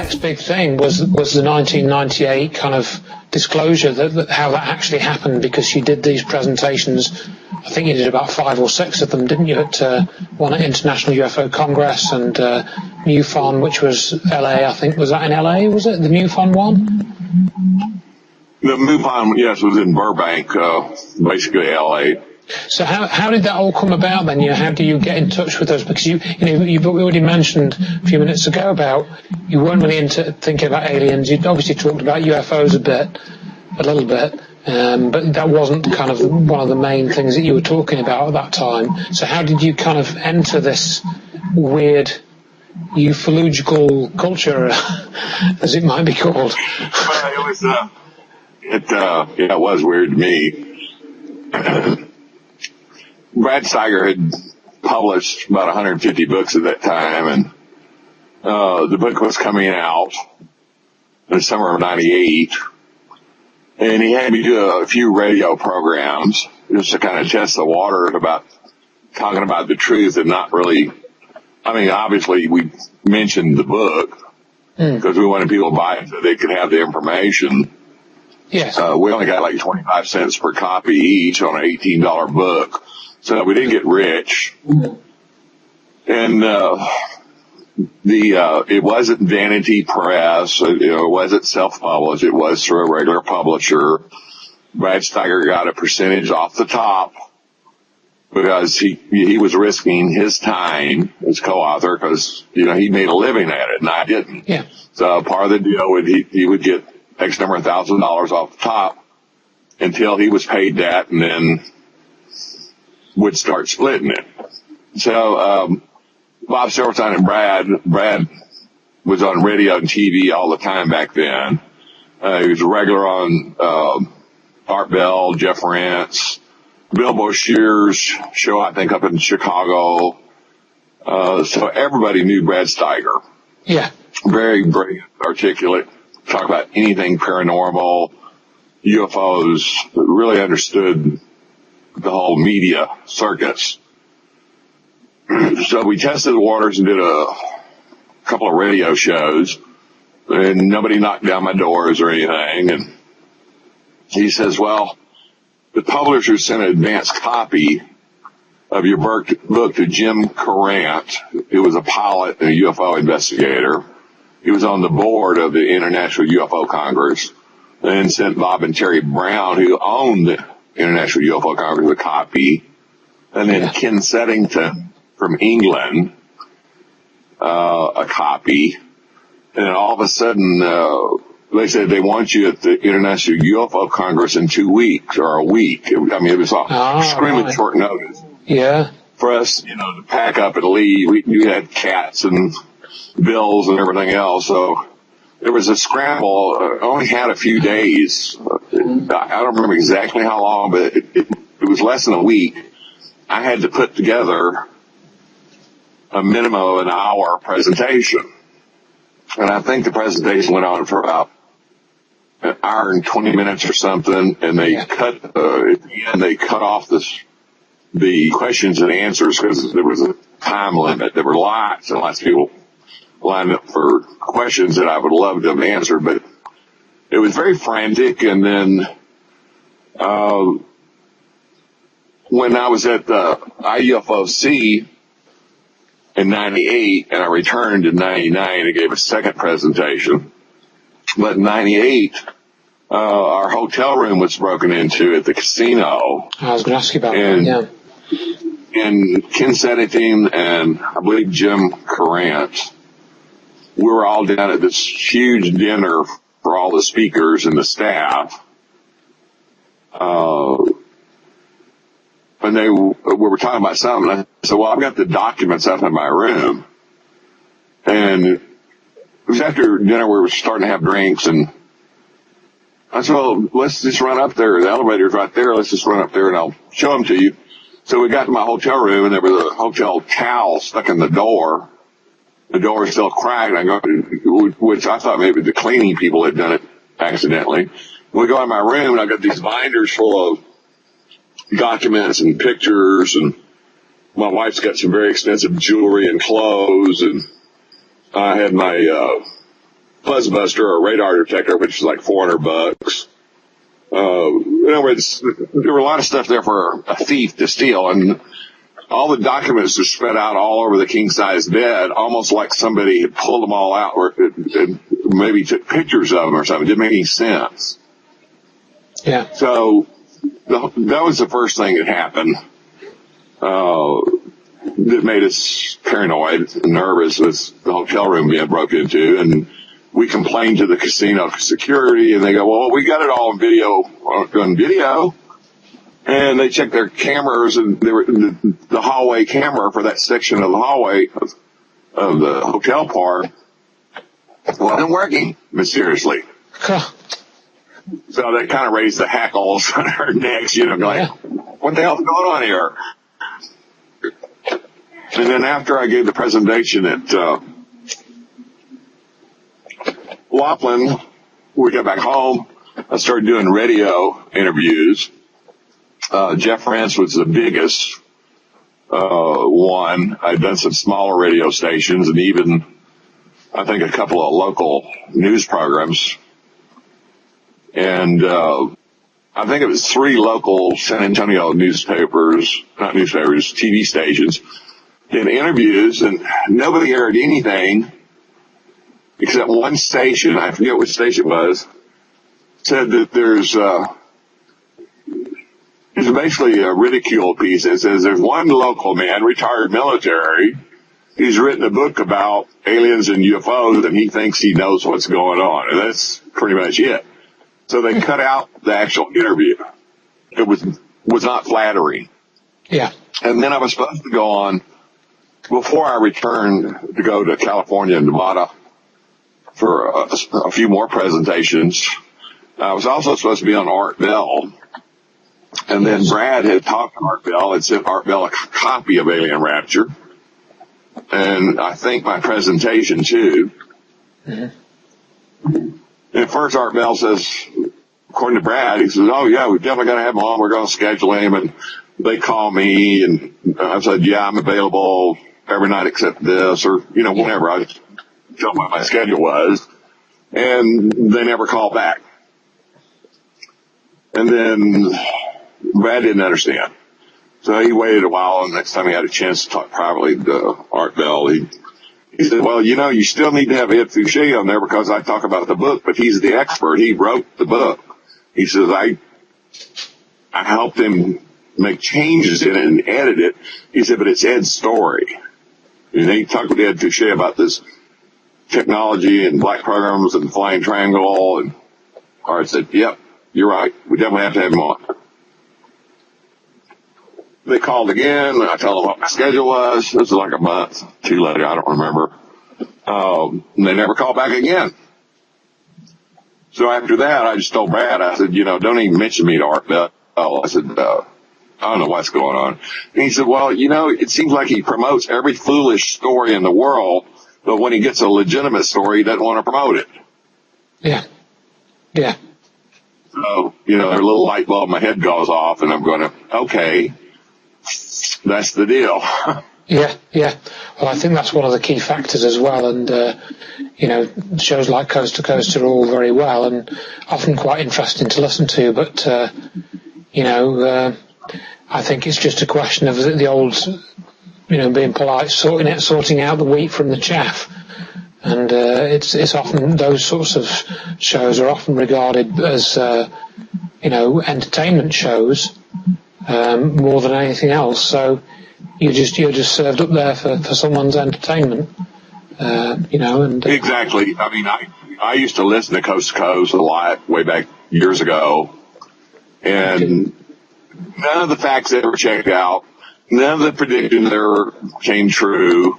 next big thing was the 1998 kind of disclosure that how that actually happened, because you did these presentations. I think you did about 5 or 6 of them, didn't you? At one at International UFO Congress and MUFON, which was LA. I think, was that in LA? Was it the MUFON one? The MUFON, yes, was in Burbank, basically LA. So how did that all come about then? How do you get in touch with those? Because you've already mentioned a few minutes ago about you weren't really into thinking about aliens. You'd obviously talked about UFOs a little bit, but that wasn't kind of one of the main things that you were talking about at that time. So how did you kind of enter this weird ufological culture, as it might be called? Well, it was weird to me. Brad Steiger had published about 150 books at that time, and the book was coming out in the summer of '98, and he had me do a few radio programs just to kind of test the water about talking about the truth and not really. I mean, obviously we mentioned the book because we wanted people to buy it so they could have the information. Yes. We only got like 25 cents per copy each on an $18 book. So we didn't get rich. And it wasn't Vanity Press. It wasn't self-published. It was through a regular publisher. Brad Steiger got a percentage off the top because he was risking his time as co-author because, he made a living at it and I didn't. Yeah. So part of the deal would he would get X number of $1,000 off the top until he was paid that, and then would start splitting it. So Bob Silverstein and Brad was on radio and TV all the time back then. He was a regular on Art Bell, Jeff Rance, Bill Boshear's show, I think, up in Chicago. So everybody knew Brad Steiger. Yeah. Very, very articulate. Talk about anything paranormal, UFOs, really understood the whole media circus. So we tested the waters and did a couple of radio shows, and nobody knocked down my doors or anything. And he says, well, the publisher sent an advance copy of your book to Jim Courant, who was a pilot and a UFO investigator. He was on the board of the International UFO Congress, and sent Bob and Terry Brown, who owned the International UFO Congress, a copy. And then Ken Settington from England, a copy. And then all of a sudden, they said they want you at the International UFO Congress in 2 weeks or a week. It was screaming short notice. Yeah. For us, to pack up and leave. We had cats and bills and everything else. So there was a scramble. Only had a few days. I don't remember exactly how long, but it was less than a week. I had to put together a minimum of an hour presentation. And I think the presentation went on for about an hour and 20 minutes or something. And they cut, at the end, they cut off the questions and answers because there was a time limit. There were lots and lots of people lined up for questions that I would love to have answered, but it was very frantic. And then when I was at the IUFOC in 98 and I returned in 99 and gave a second presentation, but in 98 our hotel room was broken into at the casino. I was going to ask you about that, yeah. And Ken Settington and I believe Jim Courant, we were all down at this huge dinner for all the speakers and the staff. And we were talking about something. I said, well, I've got the documents up in my room. And it was after dinner, we were starting to have drinks. And I said, well, let's just run up there. The elevator's right there. Let's just run up there and I'll show them to you. So we got to my hotel room and there was a hotel towel stuck in the door. The door was still cracked, which I thought maybe the cleaning people had done it accidentally. We go in my room, and I got these binders full of documents and pictures, and my wife's got some very expensive jewelry and clothes, and I had my buzzbuster or radar detector, which is like $400. In other words, there were a lot of stuff there for a thief to steal, and all the documents are spread out all over the king-size bed, almost like somebody had pulled them all out or maybe took pictures of them or something. It didn't make any sense. Yeah. So that was the first thing that happened that made us paranoid and nervous, was the hotel room being broken into. And we complained to the casino security, and they go, well, we got it all on video. And they checked their cameras, and they were the hallway camera for that section of the hallway of the hotel part wasn't working, mysteriously. Huh. So that kind of raised the hackles on our necks, like, what the hell's going on here? And then after I gave the presentation at Laughlin, we got back home. I started doing radio interviews. Jeff Rance was the biggest one. I'd done some smaller radio stations and even, I think, a couple of local news programs. And I think it was 3 local San Antonio TV stations did interviews, and nobody aired anything except one station, I forget which station it was, said that there's basically a ridicule piece that says there's one local man, retired military, he's written a book about aliens and UFOs, and he thinks he knows what's going on. And that's pretty much it. So they cut out the actual interview. It was not flattering. Yeah. And then I was supposed to go on, before I returned to go to California and Nevada for a few more presentations, I was also supposed to be on Art Bell. And then Brad had talked to Art Bell and sent Art Bell a copy of Alien Rapture. And I think my presentation too. Mm-hmm. And first Art Bell says, according to Brad, he says, oh yeah, we've definitely got to have him on. We're going to schedule him. And they call me, and I said, yeah, I'm available every night except this, or, whenever. I told them what my schedule was. And they never called back. And then Brad didn't understand. So he waited a while, and next time he had a chance to talk privately to Art Bell, he said, well, you still need to have Ed Fouche on there because I talk about the book, but he's the expert. He wrote the book. He says, I helped him make changes in it and edit it. He said, but it's Ed's story. And he talked with Ed Fouche about this technology and black programs and flying triangle. And Art said, yep, you're right. We definitely have to have him on. They called again. I told them what my schedule was. This was like a month, 2 later. I don't remember. And they never called back again. So after that, I just told Brad, I said, don't even mention me to Art Bell. I said, I don't know what's going on. And he said, well, it seems like he promotes every foolish story in the world, but when he gets a legitimate story, he doesn't want to promote it. Yeah. Yeah. So, a little light bulb in my head goes off, and I'm going, okay, that's the deal. Yeah. Well, I think that's one of the key factors as well. And, shows like Coast to Coast are all very well and often quite interesting to listen to. But, I think it's just a question of the old, being polite, sorting out the wheat from the chaff. And it's often, those sorts of shows are often regarded as, entertainment shows more than anything else. So you're just served up there for someone's entertainment, and exactly. I mean, I used to listen to Coast a lot way back years ago, and none of the facts ever checked out. None of the predictions ever came true.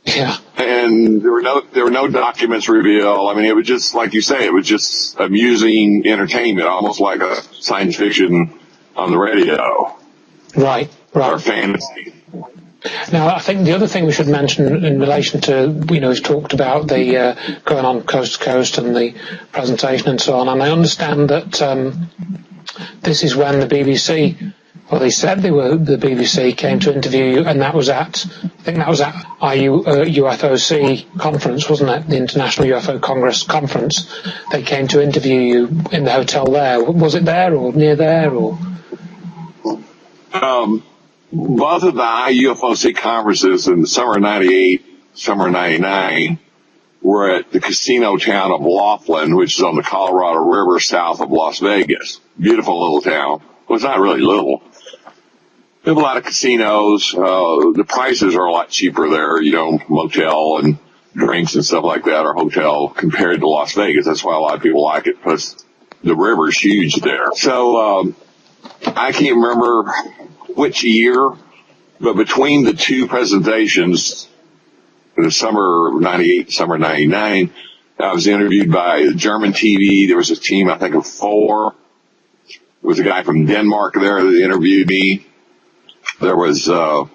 Yeah. And there were no documents revealed. I mean, it was just, like you say, it was just amusing entertainment, almost like a science fiction on the radio. Right. Or fantasy. Now, I think the other thing we should mention in relation to, we've talked about the going on Coast to Coast and the presentation and so on, and I understand that this is when the BBC Well, they said the BBC came to interview you, and I think that was at UFOC conference, wasn't it? The International UFO Congress conference. They came to interview you in the hotel there. Was it there or near there or? Both of the IUFOC conferences in the summer of 98, summer of 99 were at the casino town of Laughlin, which is on the Colorado River south of Las Vegas. Beautiful little town. Well, it's not really little. We have a lot of casinos. The prices are a lot cheaper there, motel and drinks and stuff like that, or hotel, compared to Las Vegas. That's why a lot of people like it, plus the river's huge there. So I can't remember which year, but between the two presentations, the summer of 98, summer of 99, I was interviewed by German TV. There was a team, I think, of 4. There was a guy from Denmark there that interviewed me. There was, I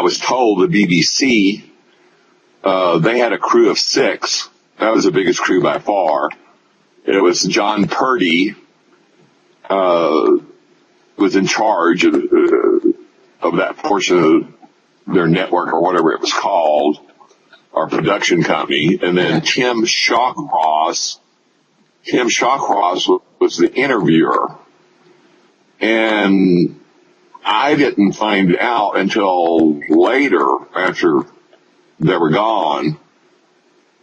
was told the BBC, they had a crew of 6. That was the biggest crew by far. It was John Purdy, was in charge of that portion of their network or whatever it was called, our production company. And then Tim Shawcross was the interviewer. And I didn't find out until later, after they were gone,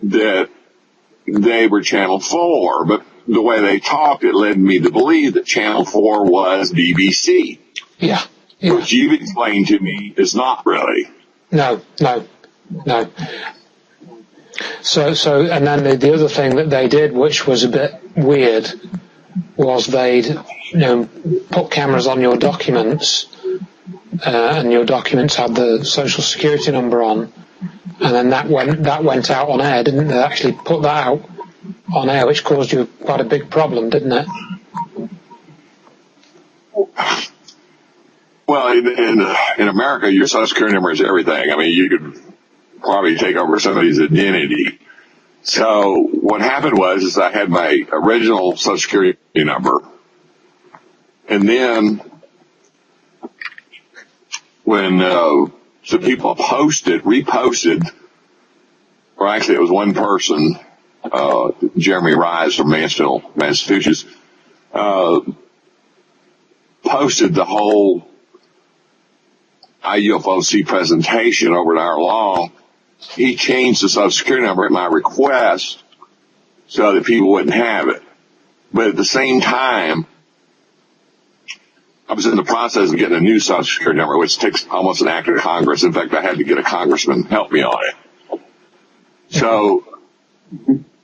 that they were Channel 4. But the way they talked, it led me to believe that Channel 4 was BBC. Yeah. Which you've explained to me is not really. No. So, and then the other thing that they did, which was a bit weird, was they'd, put cameras on your documents, and your documents had the social security number on, and then that went out on air, didn't they? Actually put that out on air, which caused you quite a big problem, didn't it? Well, in America, your social security number is everything. I mean, you could probably take over somebody's identity. So what happened was I had my original social security number, and then when the people reposted, or actually it was one person, Jeremy Rise from Mansfield, Massachusetts, posted the whole IUFOC presentation over an hour long. He changed the social security number at my request so that people wouldn't have it. But at the same time, I was in the process of getting a new social security number, which takes almost an act of Congress. In fact, I had to get a congressman to help me on it. So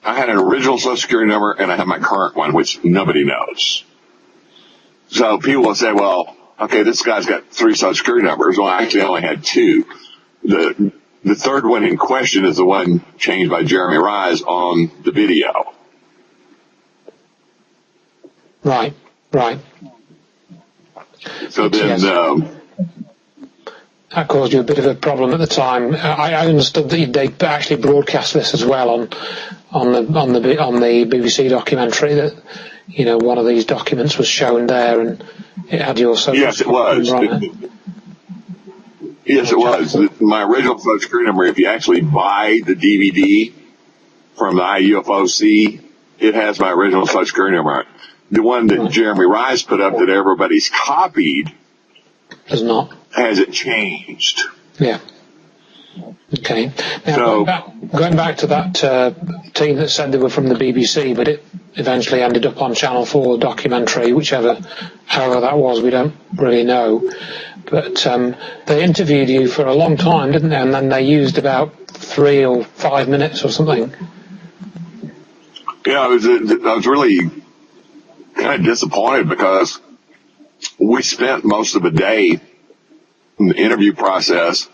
I had an original social security number and I have my current one, which nobody knows. So people will say, well, okay, this guy's got 3 social security numbers. Well, I actually only had 2. The third one in question is the one changed by Jeremy Rise on the video. Right. So then, that caused you a bit of a problem at the time. I understood that they actually broadcast this as well on the BBC documentary, that one of these documents was shown there and it had your social yes, it was. Yes, it was. My original social security number, if you actually buy the DVD from the IUFOC, it has my original social security number. The one that Jeremy Rice put up that everybody's copied does not. Has it changed? Yeah. Okay. Now, going back to that team that said they were from the BBC, but it eventually ended up on Channel 4 documentary, however that was, we don't really know. But they interviewed you for a long time, didn't they? And then they used about 3 or 5 minutes or something. Yeah, I was really kind of disappointed because we spent most of the day in the interview process,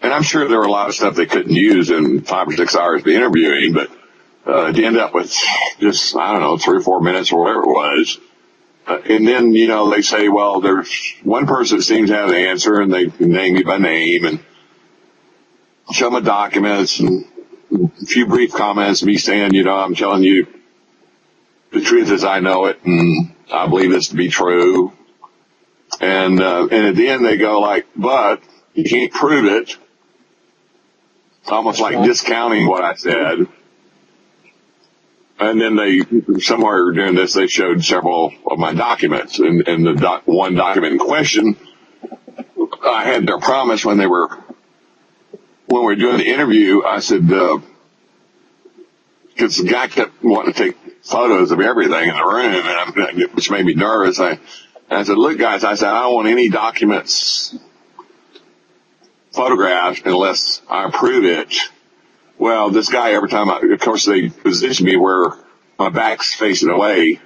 and I'm sure there were a lot of stuff they couldn't use in 5 or 6 hours of interviewing, but to end up with just, 3 or 4 minutes or whatever it was. And then, they say, well, there's one person that seems to have the answer, and they name me by name and show my documents and a few brief comments, me saying, I'm telling you the truth as I know it, and I believe this to be true. And at the end they go like, but you can't prove it. Almost like discounting what I said. And then somewhere during this, they showed several of my documents. And the one document in question, I had their promise when we were doing the interview. I said, because the guy kept wanting to take photos of everything in the room, which made me nervous. I said, look, guys, I don't want any documents photographed unless I approve it. Well, this guy, every time, of course, they positioned me where my back's facing away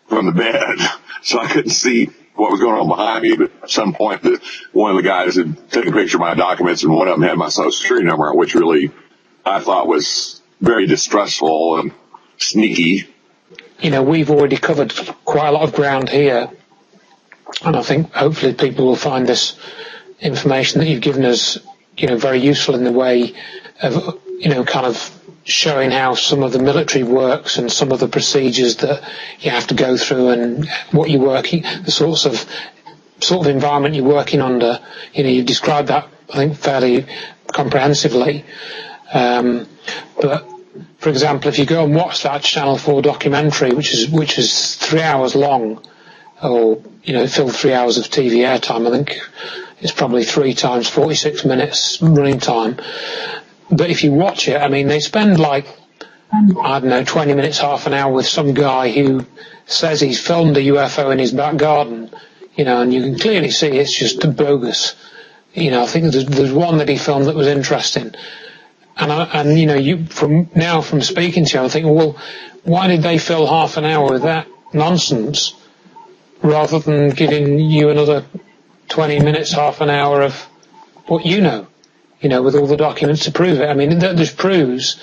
from the bed, so I couldn't see what was going on behind me. But at some point, one of the guys had taken a picture of my documents, and one of them had my social security number, which really I thought was very distrustful and sneaky. You know, we've already covered quite a lot of ground here, and I think hopefully people will find this information that you've given us, you know, very useful in the way of, you know, kind of showing how some of the military works and some of the procedures that you have to go through and what you're working, the sort of environment you're working under. You know, you've described that, I think, fairly comprehensively. But for example, if you go and watch that Channel 4 documentary, which is 3 hours long, or, you know, it filled 3 hours of TV airtime, I think it's probably 3 times 46 minutes running time. But if you watch it, I mean, they spend like, I don't know, 20 minutes, half an hour with some guy who says he's filmed a UFO in his back garden, you know, and you can clearly see it's just bogus. You know, I think there's one that he filmed that was interesting. And you know, from speaking to you, I think, well, why did they fill half an hour with that nonsense rather than giving you another 20 minutes, half an hour of what you know, with all the documents to prove it? I mean, that just proves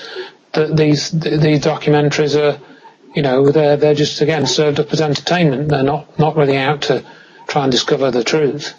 that these documentaries are, you know, they're just, again, served up as entertainment. They're not really out to try and discover the truth.